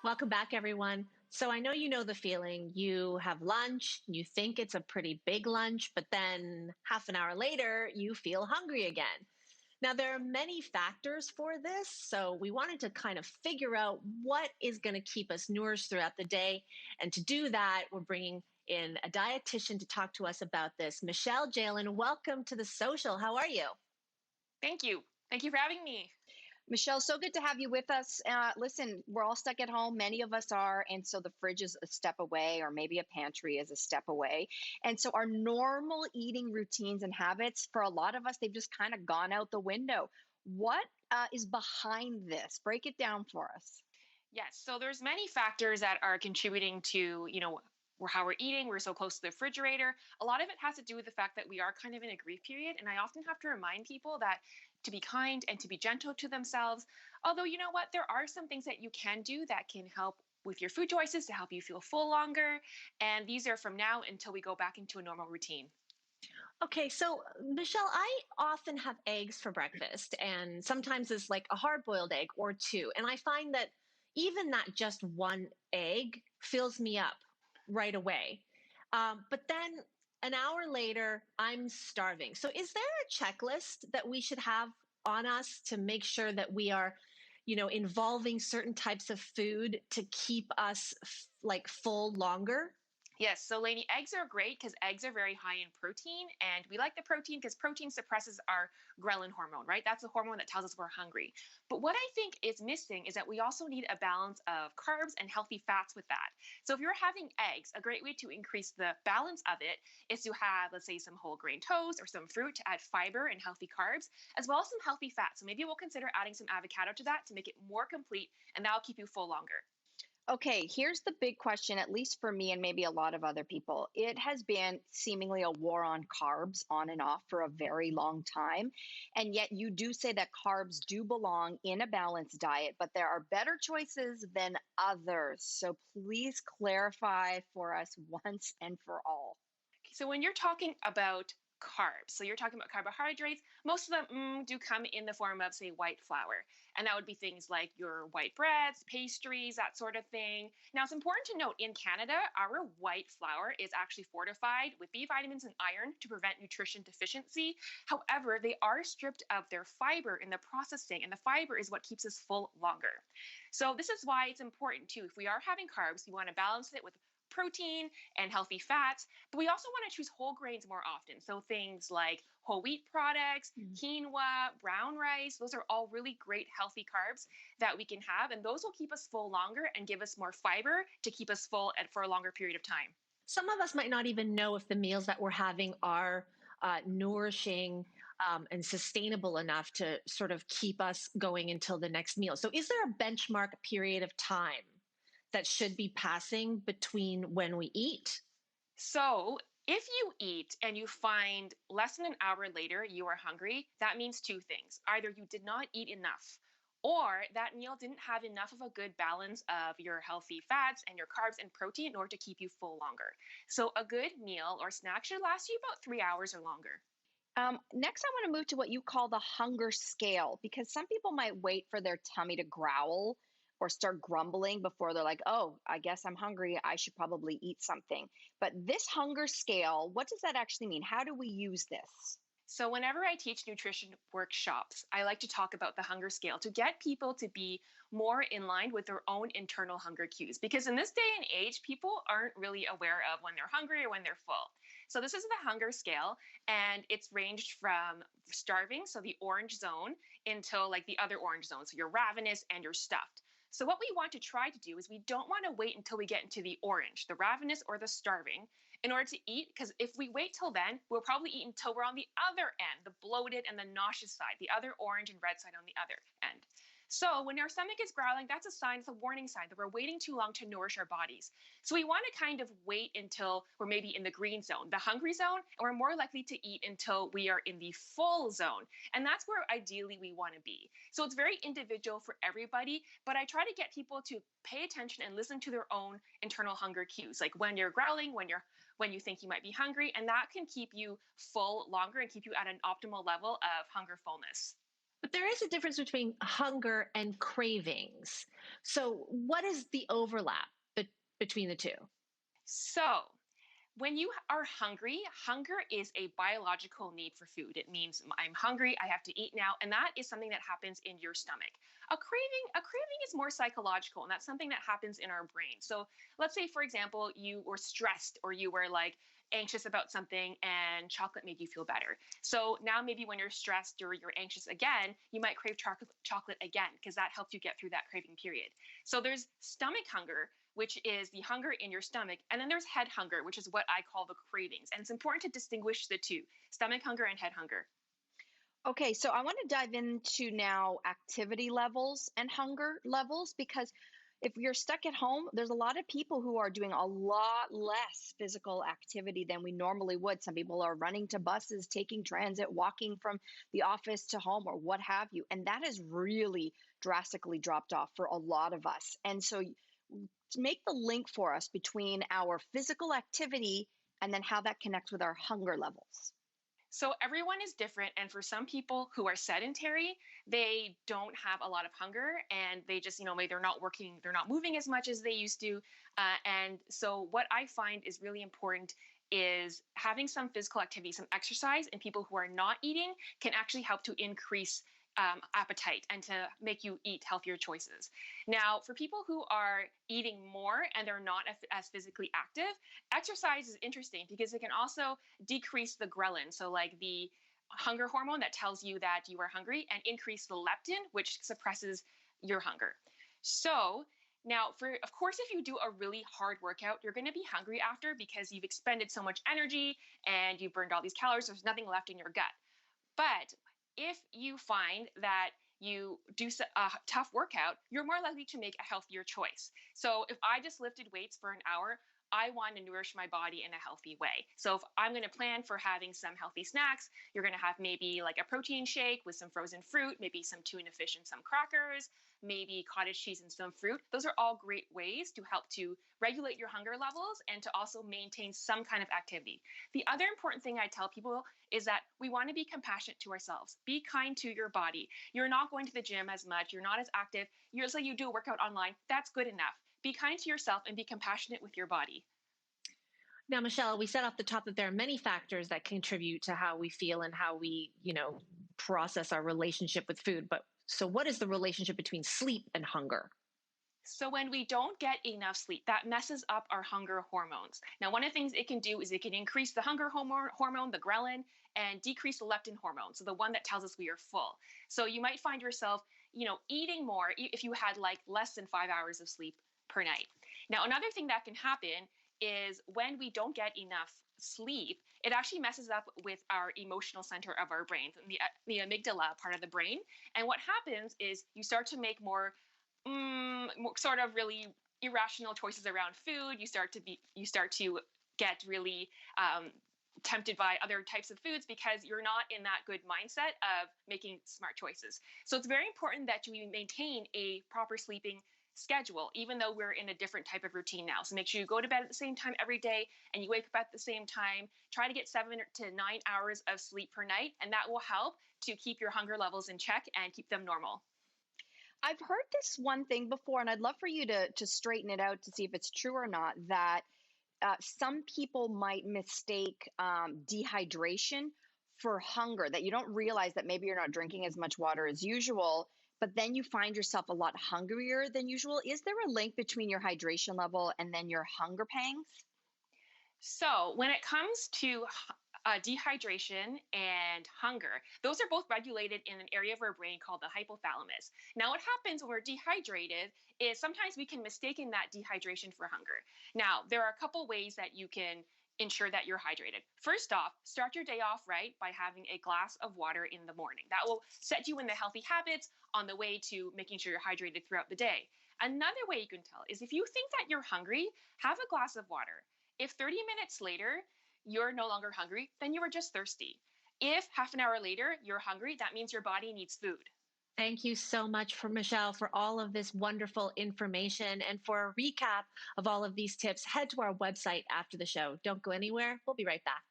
Welcome back, everyone. So I know you know the feeling. You have lunch, you think it's a pretty big lunch, but then half an hour later, you feel hungry again. Now, there are many factors for this, so we wanted to kind of figure out what is going to keep us nourished throughout the day. And to do that, we're bringing in a dietitian to talk to us about this. Michelle Jaelin, welcome to The Social. How are you? Thank you. Thank you for having me. Michelle, so good to have you with us. Listen, we're all stuck at home. Many of us are. And so the fridge is a step away, or maybe a pantry is a step away. And so our normal eating routines and habits, for a lot of us, they've just kind of gone out the window. What is behind this? Break it down for us. Yes, so there's many factors that are contributing to, how we're eating. We're so close to the refrigerator. A lot of it has to do with the fact that we are kind of in a grief period. And I often have to remind people that to be kind and to be gentle to themselves. Although, you know what, there are some things that you can do that can help with your food choices to help you feel full longer. And these are from now until we go back into a normal routine. Okay, so Michelle, I often have eggs for breakfast, and sometimes it's like a hard boiled egg or two. And I find that even that just one egg fills me up right away. But then an hour later, I'm starving. So is there a checklist that we should have on us to make sure that we are, involving certain types of food to keep us like full longer? Yes, so Lainey, eggs are great because eggs are very high in protein, and we like the protein because protein suppresses our ghrelin hormone, right? That's the hormone that tells us we're hungry. But what I think is missing is that we also need a balance of carbs and healthy fats with that. So if you're having eggs, a great way to increase the balance of it is to have, let's say, some whole grain toast or some fruit to add fiber and healthy carbs, as well as some healthy fats. So maybe we'll consider adding some avocado to that to make it more complete, and that'll keep you full longer. Okay, here's the big question, at least for me and maybe a lot of other people. It has been seemingly a war on carbs on and off for a very long time. And yet you do say that carbs do belong in a balanced diet, but there are better choices than others. So please clarify for us once and for all. So when you're talking about carbs, so you're talking about carbohydrates, most of them do come in the form of, say, white flour. And that would be things like your white breads, pastries, that sort of thing. Now, it's important to note in Canada, our white flour is actually fortified with B vitamins and iron to prevent nutrition deficiency. However, they are stripped of their fiber in the processing, and the fiber is what keeps us full longer. So this is why it's important too. If we are having carbs, we want to balance it with protein and healthy fats, but we also want to choose whole grains more often. So things like whole wheat products, quinoa, brown rice, those are all really great healthy carbs that we can have. And those will keep us full longer and give us more fiber to keep us full and for a longer period of time. Some of us might not even know if the meals that we're having are nourishing and sustainable enough to sort of keep us going until the next meal. So, is there a benchmark period of time that should be passing between when we eat? So if you eat and you find less than an hour later you are hungry, that means two things. Either you did not eat enough, or that meal didn't have enough of a good balance of your healthy fats and your carbs and protein in order to keep you full longer. So a good meal or snack should last you about 3 hours or longer. Next, I want to move to what you call the hunger scale, because some people might wait for their tummy to growl or start grumbling before they're like, oh, I guess I'm hungry. I should probably eat something. But this hunger scale, what does that actually mean? How do we use this? So, whenever I teach nutrition workshops, I like to talk about the hunger scale to get people to be more in line with their own internal hunger cues. Because in this day and age, people aren't really aware of when they're hungry or when they're full. So, this is the hunger scale, and it's ranged from starving, so the orange zone, until like the other orange zone. So, you're ravenous and you're stuffed. So, what we want to try to do is we don't want to wait until we get into the orange, the ravenous or the starving, in order to eat, because if we wait till then, we'll probably eat until we're on the other end, the bloated and the nauseous side, the other orange and red side on the other end. So when our stomach is growling, that's a sign, it's a warning sign that we're waiting too long to nourish our bodies. So we want to kind of wait until we're maybe in the green zone, the hungry zone, and we're more likely to eat until we are in the full zone. And that's where ideally we want to be. So it's very individual for everybody, but I try to get people to pay attention and listen to their own internal hunger cues, like when you're growling, when you think you might be hungry, and that can keep you full longer and keep you at an optimal level of hunger fullness. But there is a difference between hunger and cravings. So, what is the overlap between the two? So, when you are hungry, hunger is a biological need for food. It means I'm hungry, I have to eat now, and that is something that happens in your stomach. A craving is more psychological, and that's something that happens in our brain. So, let's say for example, you were stressed or you were like anxious about something and chocolate made you feel better. So, now maybe when you're stressed or you're anxious again, you might crave chocolate again because that helps you get through that craving period. So, there's stomach hunger, which is the hunger in your stomach. And then there's head hunger, which is what I call the cravings. And it's important to distinguish the two, stomach hunger and head hunger. Okay, so I want to dive into now activity levels and hunger levels because if you're stuck at home, there's a lot of people who are doing a lot less physical activity than we normally would. Some people are running to buses, taking transit, walking from the office to home, or what have you. And that has really drastically dropped off for a lot of us. And so, to make the link for us between our physical activity and then how that connects with our hunger levels. So everyone is different. And for some people who are sedentary, they don't have a lot of hunger and they just, maybe they're not working, they're not moving as much as they used to. And so what I find is really important is having some physical activity, some exercise, and people who are not eating can actually help to increase appetite and to make you eat healthier choices. Now, for people who are eating more and they're not as physically active, exercise is interesting because it can also decrease the ghrelin, so like the hunger hormone that tells you that you are hungry, and increase the leptin, which suppresses your hunger. So, now, of course, if you do a really hard workout, you're going to be hungry after because you've expended so much energy and you've burned all these calories. There's nothing left in your gut. But if you find that you do a tough workout, you're more likely to make a healthier choice. So if I just lifted weights for an hour, I want to nourish my body in a healthy way. So if I'm going to plan for having some healthy snacks, you're going to have maybe like a protein shake with some frozen fruit, maybe some tuna fish and some crackers, maybe cottage cheese and some fruit. Those are all great ways to help to regulate your hunger levels and to also maintain some kind of activity. The other important thing I tell people is that we want to be compassionate to ourselves. Be kind to your body. You're not going to the gym as much. You're not as active. You do a workout online. That's good enough. Be kind to yourself and be compassionate with your body. Now, Michelle, we said off the top that there are many factors that contribute to how we feel and how we, process our relationship with food. But so what is the relationship between sleep and hunger? So when we don't get enough sleep, that messes up our hunger hormones. Now, one of the things it can do is it can increase the hunger hormone, the ghrelin, and decrease the leptin hormone, so the one that tells us we are full. So you might find yourself, eating more if you had like less than 5 hours of sleep per night. Now, another thing that can happen is when we don't get enough sleep, it actually messes up with our emotional center of our brain, the amygdala part of the brain. And what happens is you start to make more sort of really irrational choices around food. You start to get really tempted by other types of foods because you're not in that good mindset of making smart choices. So it's very important that you maintain a proper sleeping schedule, even though we're in a different type of routine now. So make sure you go to bed at the same time every day and you wake up at the same time. Try to get 7 to 9 hours of sleep per night, and that will help to keep your hunger levels in check and keep them normal. I've heard this one thing before, and I'd love for you to straighten it out to see if it's true or not, that some people might mistake dehydration for hunger, that you don't realize that maybe you're not drinking as much water as usual, but then you find yourself a lot hungrier than usual. Is there a link between your hydration level and then your hunger pangs? So when it comes to dehydration and hunger, those are both regulated in an area of our brain called the hypothalamus. Now, what happens when we're dehydrated is sometimes we can mistake that dehydration for hunger. Now, there are a couple ways that you can ensure that you're hydrated. First off, start your day off right by having a glass of water in the morning. That will set you in the healthy habits on the way to making sure you're hydrated throughout the day. Another way you can tell is if you think that you're hungry, have a glass of water. If 30 minutes later you're no longer hungry, then you were just thirsty. If half an hour later you're hungry, that means your body needs food. Thank you so much for Michelle for all of this wonderful information. And for a recap of all of these tips, head to our website after the show. Don't go anywhere. We'll be right back.